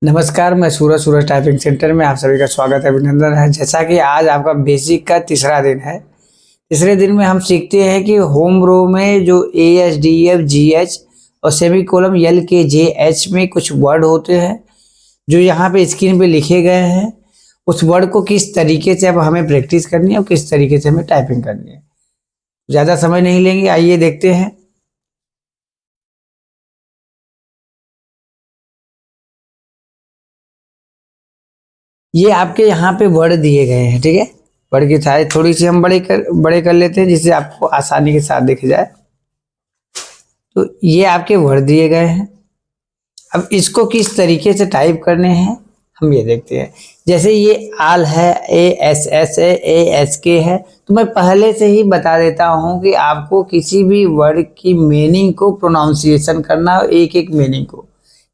नमस्कार, मैं सूरज typing centre में आप सभी का स्वागत है, अभिनंदन है। जैसा कि आज आपका बेसिक का तीसरा दिन है। तीसरे दिन में हम सीखते हैं कि होम रो में जो ASDFGH और सेमीकोलन LKJH में कुछ वर्ड होते हैं जो यहाँ पे स्क्रीन पे लिखे गए हैं। उस वर्ड को किस तरीके से अब हमें प्रैक्टिस करनी है और किस तरीके से हमें टाइपिंग करनी है। ज़्यादा समय नहीं लेंगे, आइए देखते हैं। ये आपके यहाँ पे वर्ड दिए गए हैं, ठीक है। वर्ड की साइज थोड़ी सी हम बड़े कर लेते हैं जिससे आपको आसानी के साथ दिख जाए। तो ये आपके वर्ड दिए गए हैं। अब इसको किस तरीके से टाइप करने हैं हम ये देखते हैं। जैसे ये आल है, ASS है, ASK है, तो मैं पहले से ही बता देता हूँ कि आपको किसी भी वर्ड की मीनिंग को प्रोनाउंसिएशन करना है, एक एक मीनिंग को।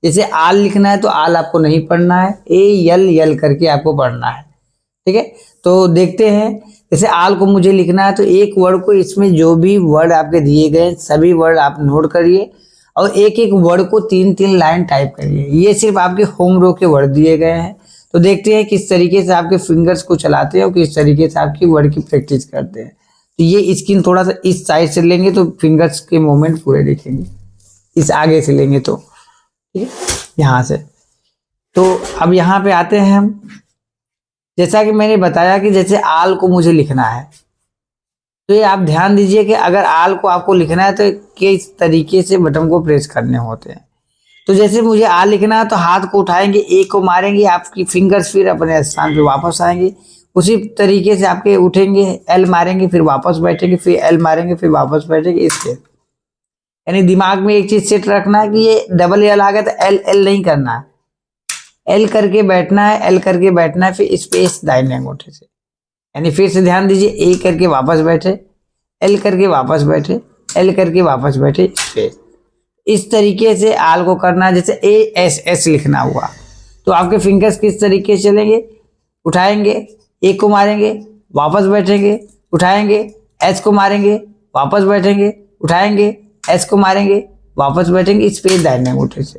जैसे आल लिखना है तो आल आपको नहीं पढ़ना है, AL करके आपको पढ़ना है, ठीक है। तो देखते हैं, जैसे आल को मुझे लिखना है तो एक वर्ड को, इसमें जो भी वर्ड आपके दिए गए सभी वर्ड आप नोट करिए और एक एक वर्ड को 3-3 लाइन टाइप करिए। ये सिर्फ आपके होम रो के वर्ड दिए गए हैं। तो देखते हैं किस तरीके से आपके फिंगर्स को चलाते हैं और किस तरीके से आपकी वर्ड की प्रैक्टिस करते हैं। तो ये स्क्रीन थोड़ा सा इस साइड से लेंगे तो फिंगर्स के मूवमेंट पूरे दिखेंगे, इस आगे से लेंगे तो, ठीक है, यहाँ से। तो अब यहाँ पे आते हैं हम। जैसा कि मैंने बताया कि जैसे आल को मुझे लिखना है, तो ये आप ध्यान दीजिए कि अगर आल को आपको लिखना है तो किस तरीके से बटन को प्रेस करने होते हैं। तो जैसे मुझे आल लिखना है तो हाथ को उठाएंगे, ए को मारेंगे, आपकी फिंगर्स फिर अपने स्थान पे वापस आएंगे। उसी तरीके से आपके उठेंगे, एल मारेंगे, फिर वापस बैठेंगे, फिर एल मारेंगे, फिर वापस बैठेंगे, इससे। यानी दिमाग में एक चीज सेट रखना है कि ये डबल एल आ गया तो एल एल नहीं करना है, एल करके बैठना है, एल करके बैठना है, फिर स्पेस दाहिने अंगूठे से। यानी फिर से ध्यान दीजिए, ए करके वापस बैठे, एल करके वापस बैठे, एल करके वापस बैठे, स्पेस। इस तरीके से आल को करना है। जैसे ASS लिखना हुआ तो आपके फिंगर्स किस तरीके से चलेंगे, उठाएंगे, ए को मारेंगे, वापस बैठेंगे, उठाएंगे, एस को मारेंगे, वापस बैठेंगे, उठाएंगे, एस को मारेंगे, वापस बैठेंगे, स्पेस दाहिने अंगूठे से।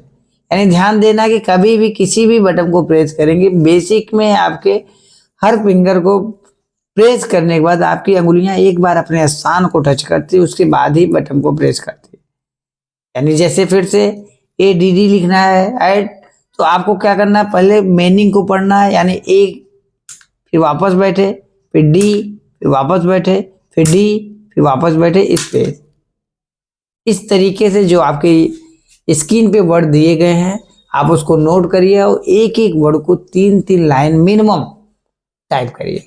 यानी ध्यान देना कि कभी भी किसी भी बटन को प्रेस करेंगे, बेसिक में आपके हर फिंगर को प्रेस करने के बाद आपकी अंगुलियां एक बार अपने स्थान को टच करती है, उसके बाद ही बटन को प्रेस करती है। यानी जैसे फिर से ADD लिखना है ऐड, तो आपको क्या करना है, पहले मीनिंग को पढ़ना है। यानी ए, फिर वापस बैठे, फिर D, फिर वापस बैठे, फिर D, फिर वापस बैठे, स्पेस। इस तरीके से जो आपके स्क्रीन पे वर्ड दिए गए हैं आप उसको नोट करिए और एक एक वर्ड को 3-3 लाइन मिनिमम टाइप करिए।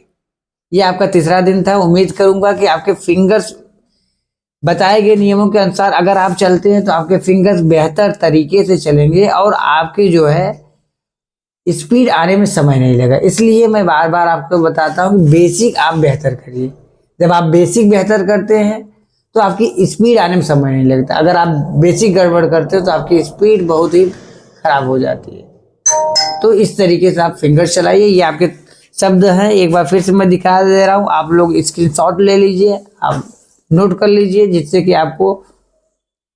ये आपका तीसरा दिन था। उम्मीद करूंगा कि आपके फिंगर्स बताए गए नियमों के अनुसार अगर आप चलते हैं तो आपके फिंगर्स बेहतर तरीके से चलेंगे और आपके जो है स्पीड आने में समय नहीं लगा। इसलिए मैं बार बार आपको बताता हूँ बेसिक आप बेहतर करिए। जब आप बेसिक बेहतर करते हैं तो आपकी स्पीड आने में समय नहीं लगता। अगर आप बेसिक गड़बड़ करते हो तो आपकी स्पीड बहुत ही खराब हो जाती है। तो इस तरीके से आप फिंगर्स चलाइए। ये आपके शब्द हैं, एक बार फिर से मैं दिखा दे रहा हूँ, आप लोग स्क्रीनशॉट ले लीजिए, आप नोट कर लीजिए, जिससे कि आपको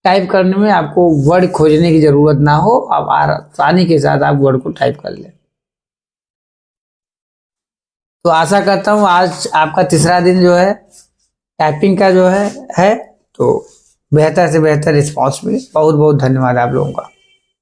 टाइप करने में आपको वर्ड खोजने की जरूरत ना हो, आप आसानी के साथ आप वर्ड को टाइप कर लें। तो आशा करता हूँ आज आपका तीसरा दिन जो है टाइपिंग का जो है तो बेहतर से बेहतर रिस्पॉन्स मिले। बहुत बहुत धन्यवाद आप लोगों का।